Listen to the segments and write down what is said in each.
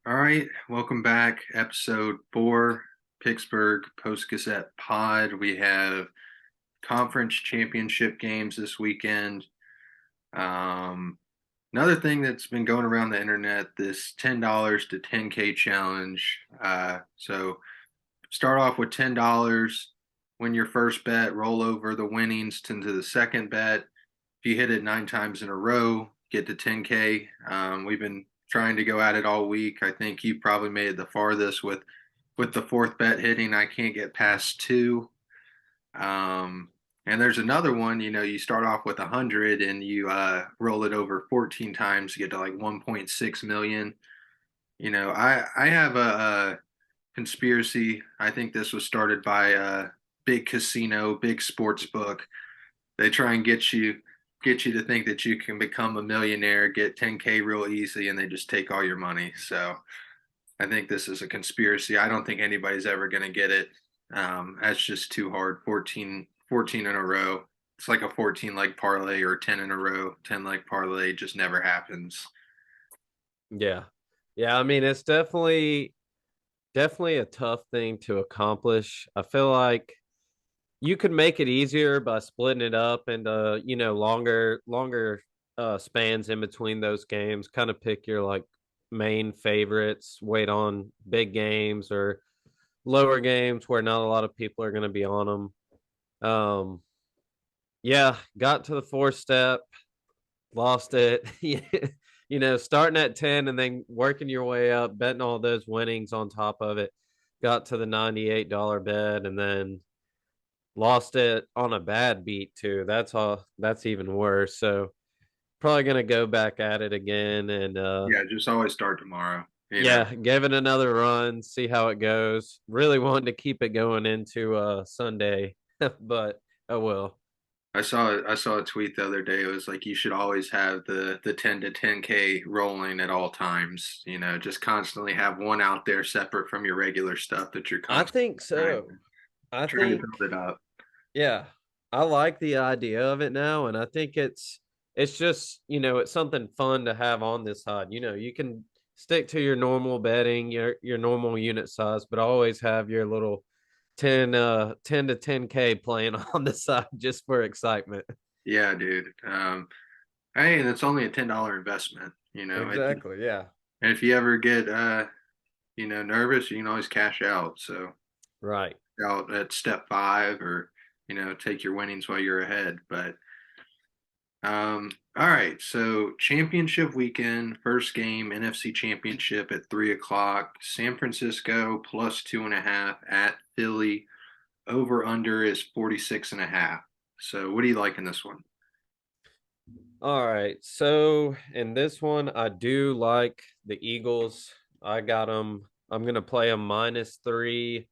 All right, welcome back. Episode 4, Pittsburgh Post Gazette Pod. We have conference championship games this weekend. Um, Another thing that's been going around the internet, this $10 to 10K challenge. So start off with $10, win your first bet, roll over the winnings into the second bet. If you hit it 9 times in a row, get to 10K. We've been trying to go at it all week. I think you probably made it the farthest with the fourth bet hitting. I can't get past two. Um, and there's another one. You start off with 100 and you roll it over 14 times to get to like 1.6 million. I have a conspiracy. I think this was started by a big casino, big sports book. They try and get you to think that you can become a millionaire, get 10K real easy, and they just take all your money. So I think this is a conspiracy. I don't think anybody's ever going to get it. That's just too hard. 14 in a row. It's like a 14 leg parlay or 10 in a row, 10 leg parlay just never happens. Yeah. Yeah, I mean it's definitely a tough thing to accomplish. I feel like you could make it easier by splitting it up into, longer spans in between those games. Kind of pick your like main favorites, wait on big games or lower games where not a lot of people are going to be on them. Yeah, got to the fourth step, lost it. Starting at 10 and then working your way up, betting all those winnings on top of it. Got to the $98 bet and then lost it on a bad beat too. That's even worse. So probably gonna go back at it again and Yeah, just always start tomorrow. yeah, give it another run, see how it goes. Really wanted to keep it going into Sunday, but oh well. I saw a tweet the other day. It was like you should always have the 10 to 10K rolling at all times. Just constantly have one out there separate from your regular stuff that you're I constantly think trying, so. I trying to think build it up. Yeah, I like the idea of it now, and I think it's just it's something fun to have on this side. You can stick to your normal betting, your normal unit size, but always have your little 10 to 10K playing on the side just for excitement. Yeah, dude. Hey, and it's only a $10 investment. Exactly. Yeah. And if you ever get nervous, you can always cash out. So Right. out at step 5, or take your winnings while you're ahead. But all right. So championship weekend, first game, NFC Championship at 3 o'clock. San Francisco plus 2.5 at Philly. Over under is 46.5. So what do you like in this one? All right. So in this one, I do like the Eagles. I got them. I'm gonna play them -3.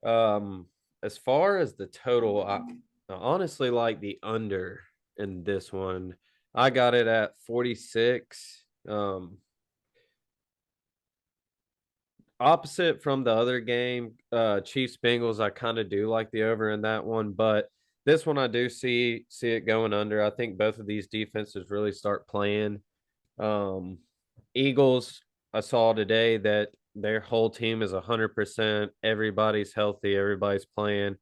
Um, as far as the total, I honestly like the under in this one. I got it at 46. Opposite from the other game, Chiefs Bengals, I kind of do like the over in that one, but this one I do see it going under. I think both of these defenses really start playing. Um, Eagles, I saw today that their whole team is 100%. Everybody's healthy, everybody's playing.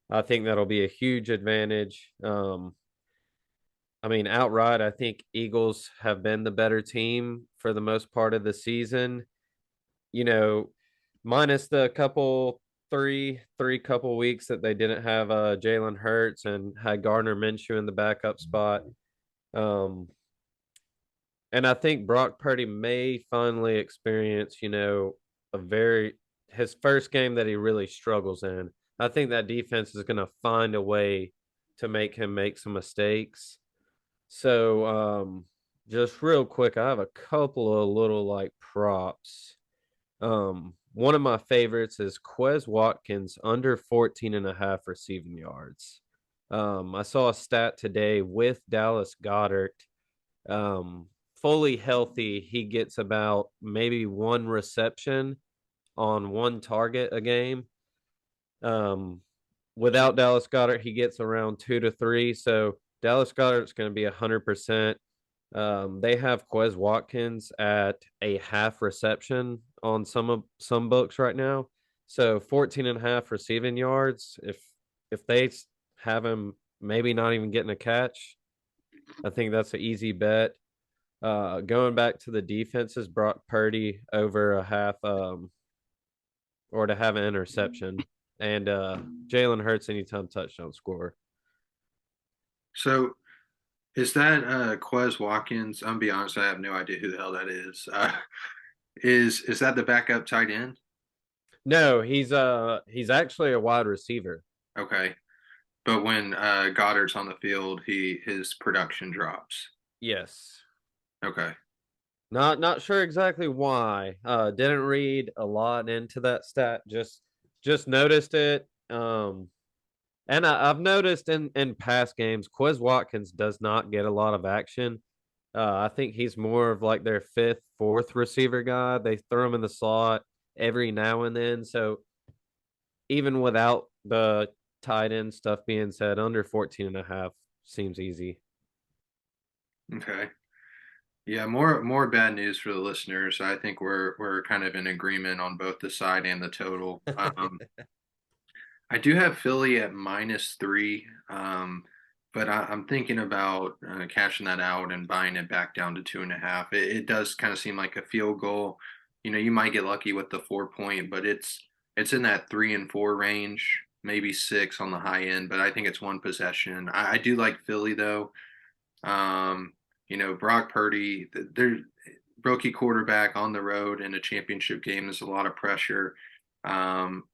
I think that'll be a huge advantage. I mean, outright, I think Eagles have been the better team for the most part of the season. You know, minus the three couple weeks that they didn't have Jalen Hurts and had Gardner Minshew in the backup spot. Um, and I think Brock Purdy may finally experience, a very his first game that he really struggles in. I think that defense is going to find a way to make him make some mistakes. So, just real quick, I have a couple of little like props. One of my favorites is Quez Watkins under 14 and a half receiving yards. I saw a stat today with Dallas Goddard. Um, Fully healthy, he gets about maybe one reception on one target a game. Um, Without Dallas Goddard, he gets around 2 to 3. So Dallas Goddard's going to be 100%. They have Quez Watkins at a half reception on some books right now. So 14.5 receiving yards. If they have him maybe not even getting a catch, I think that's an easy bet. Going back to the defenses, Brock Purdy over a half, or to have an interception, and Jalen Hurts anytime touchdown score. So is that Quez Watkins? I'm gonna be honest, I have no idea who the hell that is. Is that the backup tight end? No, he's actually a wide receiver. Okay. But when Goddard's on the field, his production drops. Yes. Okay. Not sure exactly why. Didn't read a lot into that stat. Just noticed it. And I've noticed in past games, Quez Watkins does not get a lot of action. I think he's more of like their fifth, fourth receiver guy. They throw him in the slot every now and then. So even without the tight end stuff being said, under 14.5 seems easy. Okay. Yeah, more bad news for the listeners. I think we're kind of in agreement on both the side and the total. I do have Philly at -3, but I'm thinking about cashing that out and buying it back down to 2.5. It does kind of seem like a field goal. You know, you might get lucky with the 4 point, but it's in that 3 and 4 range, maybe 6 on the high end. But I think it's one possession. I do like Philly though. You know, Brock Purdy, their rookie quarterback on the road in a championship game is a lot of pressure.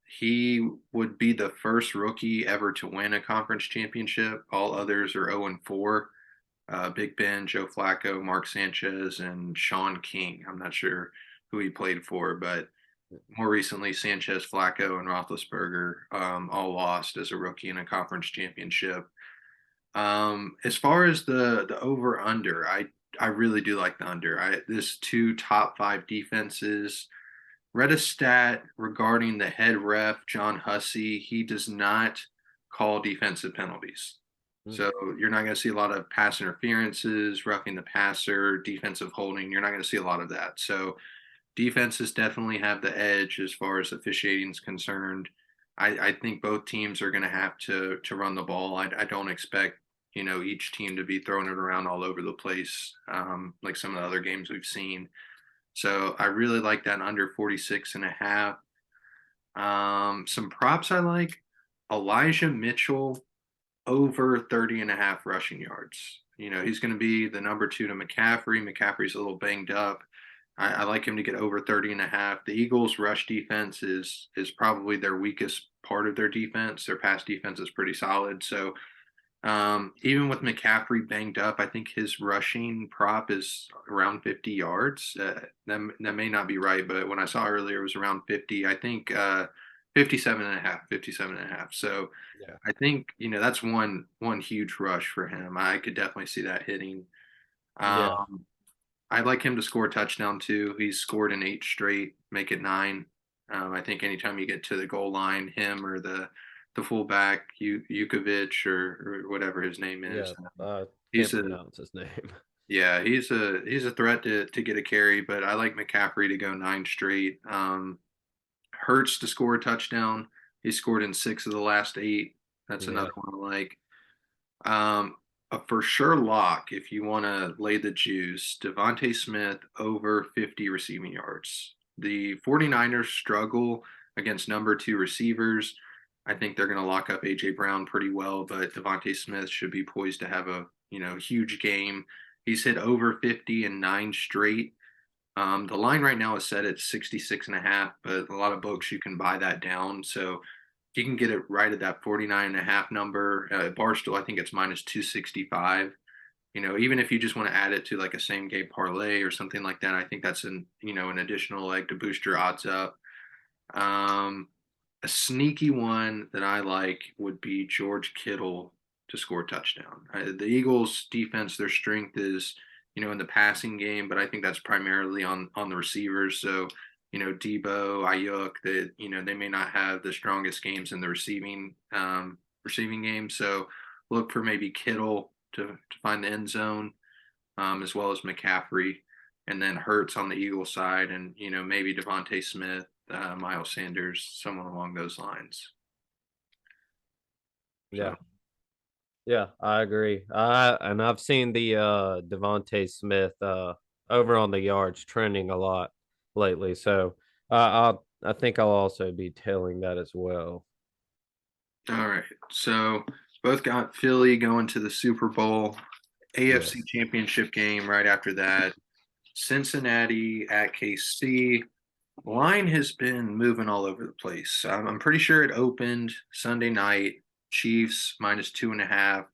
He would be the first rookie ever to win a conference championship. All others are 0-4. Big Ben, Joe Flacco, Mark Sanchez, and Sean King. I'm not sure who he played for, but more recently, Sanchez, Flacco, and Roethlisberger all lost as a rookie in a conference championship. As far as the over under, I really do like the under. This two top five defenses. Read a stat regarding the head ref, John Hussey. He does not call defensive penalties. Mm. So you're not going to see a lot of pass interferences, roughing the passer, defensive holding. You're not going to see a lot of that. So defenses definitely have the edge as far as officiating is concerned. I think both teams are going to have to run the ball. I don't expect each team to be throwing it around all over the place like some of the other games we've seen. So I really like that under 46.5. Some props I like: Elijah Mitchell over 30.5 rushing yards. He's going to be the number two to McCaffrey. McCaffrey's a little banged up. I like him to get over 30.5. The Eagles' rush defense is probably their weakest part of their defense. Their pass defense is pretty solid. So even with McCaffrey banged up, I think his rushing prop is around 50 yards. That may not be right, but when I saw earlier, it was around 50. I think 57.5. So Yeah. I think, that's one huge rush for him. I could definitely see that hitting. Yeah. Um, I'd like him to score a touchdown too. He's scored in 8 straight, make it 9. I think anytime you get to the goal line, him or the fullback, Yukovic or whatever his name is, Yeah. he's Can't a pronounce his name. yeah, he's a threat to get a carry. But I like McCaffrey to go 9 straight. Hurts to score a touchdown. He scored in 6 of the last 8. That's Yeah. another one I like. A for sure lock if you want to lay the juice, Devontae Smith over 50 receiving yards. The 49ers struggle against number 2 receivers. I think they're going to lock up AJ Brown pretty well, but Devontae Smith should be poised to have a huge game. He's hit over 50 in 9 straight. The line right now is set at 66.5, but a lot of books you can buy that down. So you can get it right at that 49.5 number. Barstool, I think it's -265. Even if you just want to add it to like a same game parlay or something like that, I think that's an additional leg to boost your odds up. A sneaky one that I like would be George Kittle to score a touchdown. The Eagles' defense, their strength is in the passing game, but I think that's primarily on the receivers. So Debo, Ayuk, that they may not have the strongest games in the receiving game. So look for maybe Kittle to find the end zone, as well as McCaffrey. and then Hurts on the Eagles side, and maybe Devontae Smith, Miles Sanders, someone along those lines. Yeah. So Yeah, I agree. And I've seen the Devontae Smith over on the yards trending a lot lately. So I think I'll also be tailing that as well. all right, so both got Philly going to the Super Bowl, AFC Yes. Championship game right after that. Cincinnati at KC. Line has been moving all over the place. I'm pretty sure it opened Sunday night. Chiefs -2.5.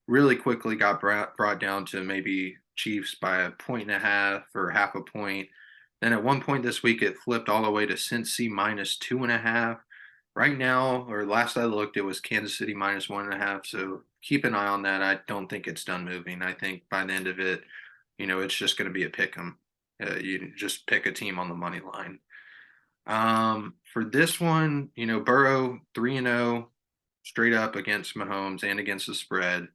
Really quickly got brought down to maybe Chiefs by a point and a half or half a point. Then at one point this week, it flipped all the way to Cincy -2.5. Right now, or last I looked, it was Kansas City -1.5. So keep an eye on that. I don't think it's done moving. I think by the end of it, it's just going to be a pick 'em. You just pick a team on the money line. For this one, Burrow 3-0 straight up against Mahomes and against the spread.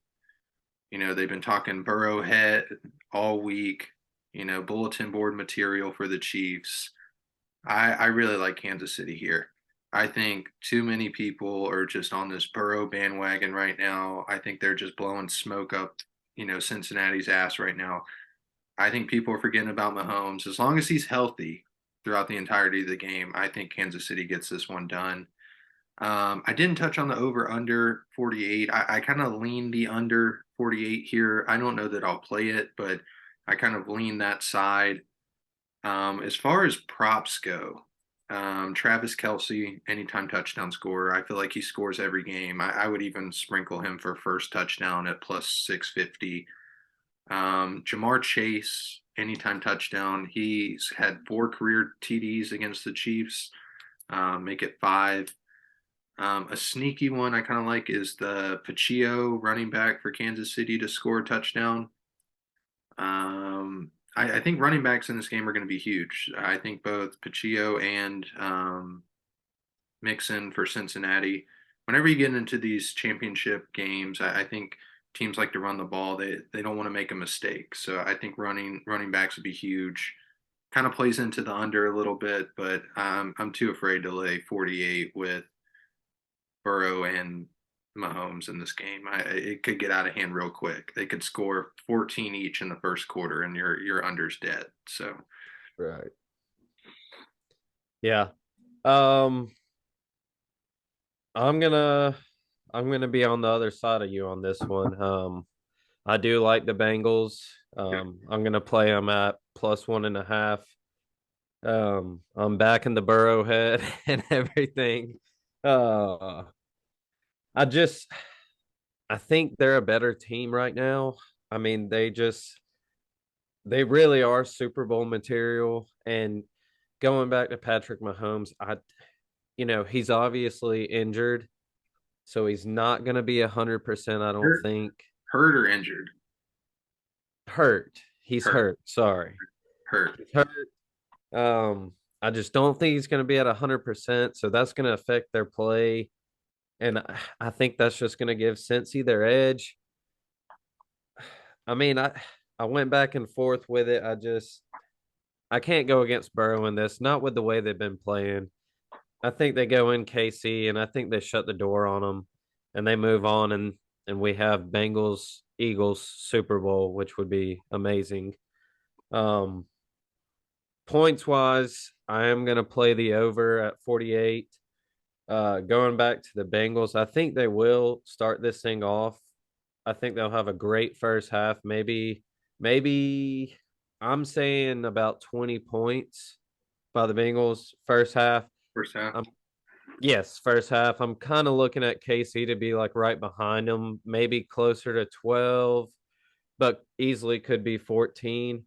They've been talking Burrowhead all week, bulletin board material for the Chiefs. I really like Kansas City here. I think too many people are just on this Burrow bandwagon right now. I think they're just blowing smoke up, Cincinnati's ass right now. I think people are forgetting about Mahomes. As long as he's healthy throughout the entirety of the game, I think Kansas City gets this one done. I didn't touch on the over under 48. I kind of lean the under 48 here. I don't know that I'll play it, but I kind of lean that side. As far as props go, Travis Kelce, anytime touchdown scorer. I feel like he scores every game. I would even sprinkle him for first touchdown at plus 650. Jamar Chase, anytime touchdown. He's had 4 career TDs against the Chiefs. Make it 5. A sneaky one I kind of like is the Pacheco running back for Kansas City to score a touchdown. I think running backs in this game are going to be huge. I think both Pacheco and Mixon for Cincinnati. Whenever you get into these championship games, I think teams like to run the ball. They don't want to make a mistake. So I think running backs would be huge. Kind of plays into the under a little bit, but I'm too afraid to lay 48 with Burrow and Mahomes in this game. It could get out of hand real quick. They could score 14 each in the first quarter, and your under's dead. So Right. Yeah. Um, I'm gonna I'm gonna be on the other side of you on this one. I do like the Bengals. I'm gonna play them at plus 1.5. I'm back in the Burrowhead and everything. Uh, I just I think they're a better team right now. I mean, they really are Super Bowl material. And going back to Patrick Mahomes, he's obviously injured, so he's not going to be 100%. I don't hurt, think. hurt or injured? Hurt. He's Hurt, hurt. Sorry, hurt. he's hurt. I just don't think he's going to be at 100%. So that's going to affect their play, and I think that's just going to give Cincy their edge. I mean, I went back and forth with it. I can't go against Burrow in this, not with the way they've been playing. I think they go in KC and I think they shut the door on them and they move on and we have Bengals Eagles Super Bowl, which would be amazing. Um Points wise, I am going to play the over at 48. Going back to the Bengals, I think they will start this thing off. I think they'll have a great first half. Maybe I'm saying about 20 points by the Bengals first half. First half. Um, yes, first half. I'm kind of looking at KC to be like right behind them, maybe closer to 12, but easily could be 14.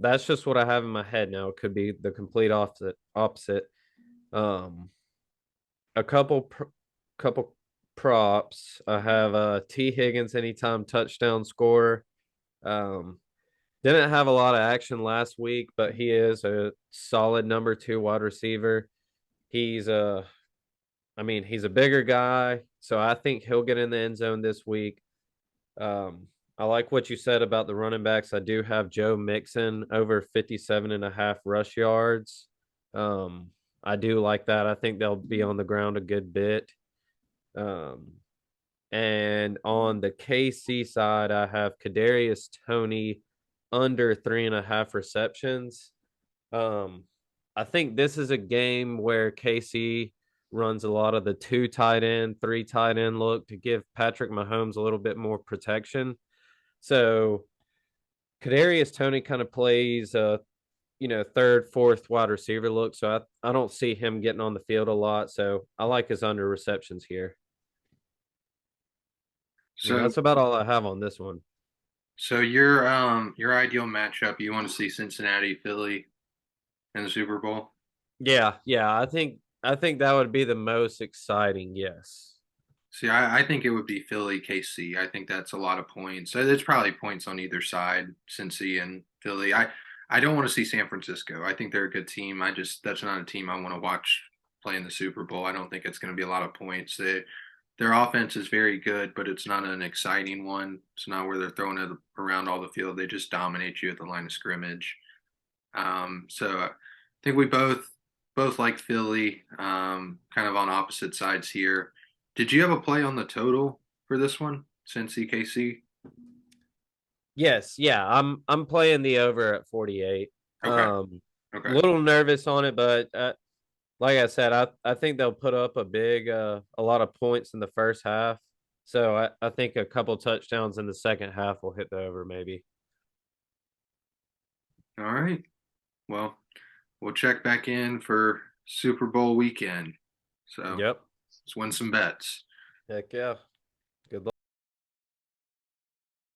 That's just what I have in my head now. It could be the complete opposite. Um, a couple props. I have T Higgins anytime touchdown score. Um, didn't have a lot of action last week, but he is a solid number 2 wide receiver. He's a I mean, he's a bigger guy, so I think he'll get in the end zone this week. Um, I like what you said about the running backs. I do have Joe Mixon over 57.5 rush yards. Um, I do like that. I think they'll be on the ground a good bit. Um, and on the KC side, I have Kadarius Tony under 3.5 receptions. Um, I think this is a game where KC runs a lot of the two tight end, three tight end look to give Patrick Mahomes a little bit more protection. So Kadarius Tony kind of plays third, fourth wide receiver look. So I don't see him getting on the field a lot. So I like his under receptions here. And So that's about all I have on this one. so your ideal matchup, you want to see Cincinnati, Philly in the Super Bowl? Yeah. I think that would be the most exciting. Yes. See, I think it would be Philly, KC. I think that's a lot of points. So there's probably points on either side, Cincy and Philly. I don't want to see San Francisco. I think they're a good team. That's not a team I want to watch play in the Super Bowl. I don't think it's going to be a lot of points. Their offense is very good, but it's not an exciting one. It's not where they're throwing it around all the field. They just dominate you at the line of scrimmage. So I think we both like Philly, kind of on opposite sides here. Did you have a play on the total for this one, Cincy KC? Yes, yeah. I'm playing the over at 48. Okay, okay. Little nervous on it, but like I said, I think they'll put up a lot of points in the first half. So I think a couple touchdowns in the second half will hit the over maybe. All right. Well, we'll check back in for Super Bowl weekend. So Yep. let's win some bets. Heck yeah.